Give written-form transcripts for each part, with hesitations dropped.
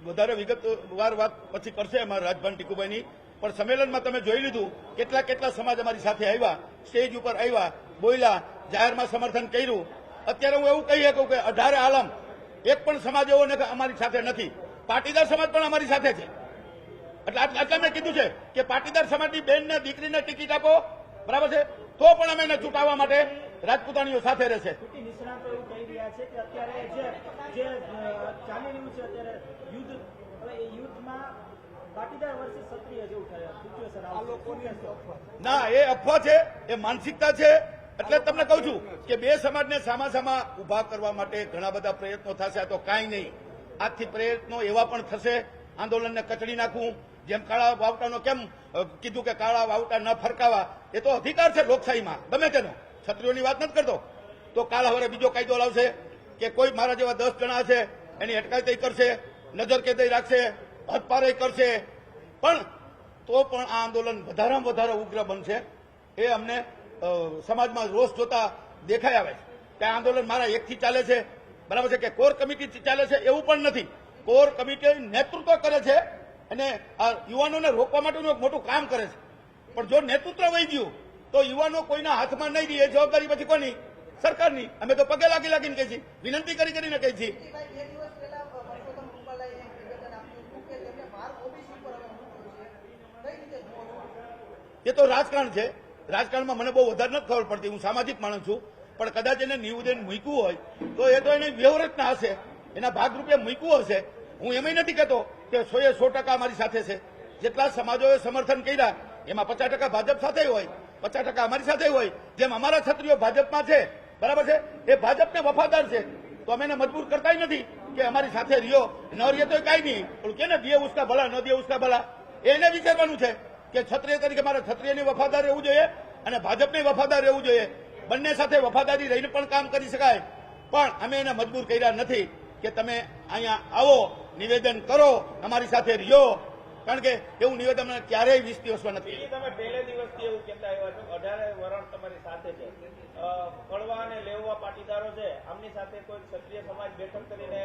વધારે વિગતવાર વાત પછી કરશે અમારા રાજભાન ટીકુભાઈની, પણ સંમેલનમાં તમે જોઈ લીધું કેટલા સમાજ અમારી સાથે આવ્યા, સ્ટેજ ઉપર આવ્યા, બોલ્યા, જાહેરમાં સમર્થન કર્યું. અત્યારે હું એવું કહી શકું કે 18 આલમ એક પણ સમાજ એવો અમારી સાથે નથી. પાટીદાર સમાજ પણ અમારી સાથે છે. એટલે મેં કીધું છે કે પાટીદાર સમાજની બેનને દીકરીને ટિકિટ આપો, બરાબર છે, તો પણ અમે એને ચૂંટાવવા માટે રાજપૂતાણીઓ સાથે રહેશે. નિષ્ણાતો એવું કહી રહ્યા છે કે અત્યારે જે ચાલી રહ્યું છે અત્યારે યુદ્ધ, હવે એ યુદ્ધમાં પાટીદાર વર્સિસ ક્ષત્રિય જેવું થાય. ના, એ અફવા છે, એ માનસિકતા છે. એટલે તમને કહું છું કે બે સમાજને સામા ઉભા કરવા માટે ઘણા બધા પ્રયત્નો થશે. આ તો કાંઈ નહીં, આજથી પ્રયત્નો એવા પણ થશે આંદોલનને કચડી નાખવું. જેમ કાળા વાવટાનો કેમ કીધું કે કાળા વાવટા ન ફરકાવા, એ તો અધિકાર છે લોકશાહીમાં ગમે તેનો, ક્ષત્રિયોની વાત નથી કરતો. તો કાલ હવે બીજો કાયદો લાવશે કે કોઈ મારા જેવા 10 જણા છે એની અટકાયત કરશે, નજર કેદઈ રાખશે, હદપારે કરશે. પણ તો પણ આ આંદોલન વધારેમાં વધારે ઉગ્ર બનશે. એ અમને સમાજમાં રોષ જોતા દેખાઈ આવે છે કે આ આંદોલન મારા એકથી ચાલે છે, બરાબર છે, કે કોર કમિટીથી ચાલે છે એવું પણ નથી. કોર કમિટી નેતૃત્વ કરે છે અને આ યુવાનોને રોકવા માટેનું એક મોટું કામ કરે છે. પણ જો નેતૃત્વ વહી ગયું તો યુવાનો કોઈના હાથમાં નહીં રહે. એ જવાબદારી પછી કોની? સરકારની. અમે તો પગે લાગીને કહીએ છીએ, વિનંતી કરીને કહીએ છીએ. એ તો રાજકારણ છે. રાજકારણમાં મને બહુ વધારે નથી ખબર પડતી. હું સામાજિક માણસ છું, પણ કદાચ એને નિવેદન મૂક્યું હોય તો એની વ્યવહારતા હશે, એના ભાગરૂપે મૂક્યું હશે. હું એમ નથી કહેતો કે 100% અમારી સાથે છે. જેટલા સમાજોએ સમર્થન કર્યા એમાં 50% ભાજપ સાથે હોય, 50% અમારી સાથે હોય. જેમ અમારા ક્ષત્રિયો ભાજપમાં છે, બરાબર છે, એ ભાજપને વફાદાર છે. તો અમે એને મજબૂર કરતા નથી કે અમારી સાથે રહ્યો, ન રહ્યો તો કાંઈ નહીં. પણ કે ને દિયે ઉસકા ભલા ન દિયે ઉસકા ભલા, એને વિચારવાનું છે કે ક્ષત્રિય તરીકે મારે ક્ષત્રિયની વફાદાર રહેવું જોઈએ અને ભાજપને વફાદાર રહેવું જોઈએ. બંને સાથે વફાદારી રહીને પણ કામ કરી શકાય. પણ અમે એને મજબૂર કર્યા નથી કે તમે અહીંયા આવો, નિવેદન કરો, અમારી સાથે રહ્યો. કારણ કે એવું નિવેદન અમને ક્યારેય 20 દિવસમાં નથી. તમે પહેલે દિવસથી એવું કહેતા આવ્યા છો, 18 વર્ષ તમારી સાથે છે. કડવા અને લેવા પાટીદારો છે, આમની સાથે કોઈ ક્ષત્રિય સમાજ બેઠક કરીને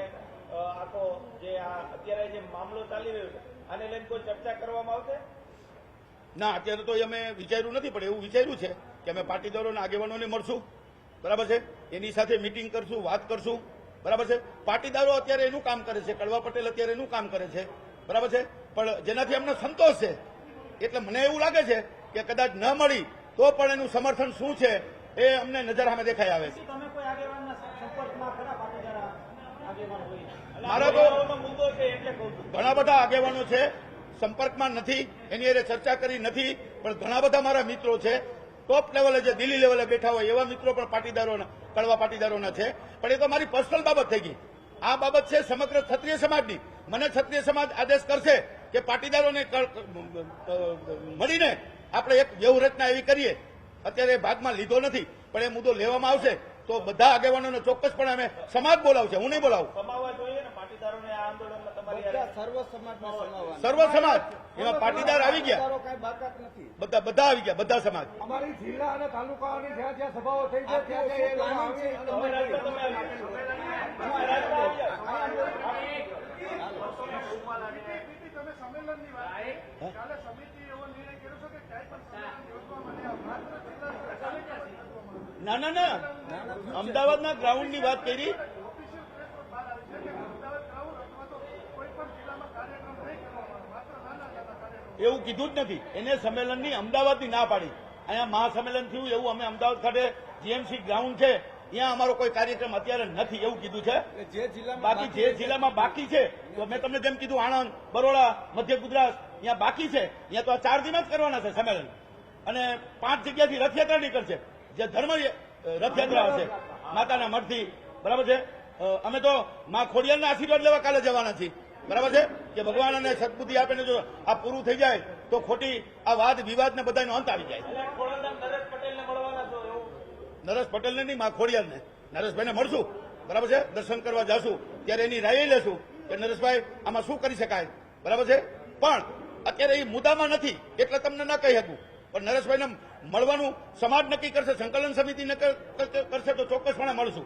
આખો જે આ અત્યારે જે મામલો ચાલી રહ્યો છે આને લઈને કોઈ ચર્ચા કરવામાં આવશે? ના, અત્યારે તો અમે વિચાર્યું નથી, પણ એવું વિચાર્યું છે કે અમે પાટીદારોના આગેવાનોને મળશું, બરાબર છે, એની સાથે મિટિંગ કરશું, વાત કરશું, બરાબર છે. પાટીદારો અત્યારે એનું કામ કરે છે, કડવા પટેલ અત્યારે એનું કામ કરે છે, બરાબર છે, પણ જેનાથી અમને સંતોષ છે. એટલે મને એવું લાગે છે કે કદાચ ન મળી તો પણ એનું સમર્થન શું છે એ અમને નજર સામે દેખાઈ આવે છે. મારા તો ઘણા બધા આગેવાનો છે, સંપર્કમાં નથી, એની અરે ચર્ચા કરી નથી. પણ ઘણા બધા મારા મિત્રો છે, ટોપ લેવલે જે દિલ્હી લેવલે બેઠા હોય એવા મિત્રો પણ પાટીદારોના, કડવા પાટીદારોના છે. પણ એ તો મારી પર્સનલ બાબત થઈ ગઈ. આ બાબત છે સમગ્ર ક્ષત્રિય સમાજની. મને ક્ષત્રિય સમાજ આદેશ કરશે કે પાટીદારોને મળીને આપણે એક વ્યૂહરચના એવી કરીએ. અત્યારે ભાગમાં લીધો નથી, પણ એ મુદ્દો લેવામાં આવશે તો બધા આગેવાનોને ચોક્કસપણે અમે સમાજ બોલાવશે, હું નહીં બોલાવું. સમાવવા જોઈએ ને પાટીદારોને આ આંદોલનમાં તમારી સર્વ સમાજ એમાં પાટીદાર આવી ગયા, બધા આવી ગયા, બધા સમાજ. અમારી જિલ્લા અને તાલુકાની જ્યાં જ્યાં સભાઓ થઈ છે ના, અમદાવાદના ગ્રાઉન્ડની વાત કરી. એવું કીધું જ નથી. એને સંમેલનની અમદાવાદની ના પાડી. અહીંયા મહાસંમેલન થયું એવું અમે અમદાવાદ ખાતે જીએમસી ગ્રાઉન્ડ છે ત્યાં અમારો કોઈ કાર્યક્રમ અત્યારે નથી એવું કીધું છે. બાકી જે જિલ્લામાં બાકી છે તો મેં તમને જેમ કીધું આણંદ, બરોડા, મધ્ય ગુજરાત અહીંયા બાકી છે. અહીંયા તો આ 4 દિન જ કરવાના છે સંમેલન. અને 5 જગ્યાથી રથયાત્રા નીકળશે, જે ધર્મ રથયાત્રા હશે માતાના મઠથી, બરાબર છે. અમે તો મા ખોડિયારના આશીર્વાદ લેવા કાલે જવાના છીએ, બરાબર છે, કે ભગવાન અને સદબુદ્ધિ આપીને જો આ પૂરું થઈ જાય તો ખોટી આ વાદ વિવાદ ને બધાનો અંત આવી જાય. નરેશ પટેલને નહીં, મા ખોડિયારને, નરેશભાઈને મળશું, બરાબર છે, દર્શન કરવા જશું ત્યારે એની રાય લેશું કે નરેશભાઈ આમાં શું કરી શકાય, બરાબર છે. પણ અત્યારે એ મુદ્દામાં નથી એટલે તમને ના કહી શકું. પણ નરેશભાઈને મળવાનું સમાજ નક્કી કરશે, સંકલન સમિતિ કરશે તો ચોક્કસપણે મળશું.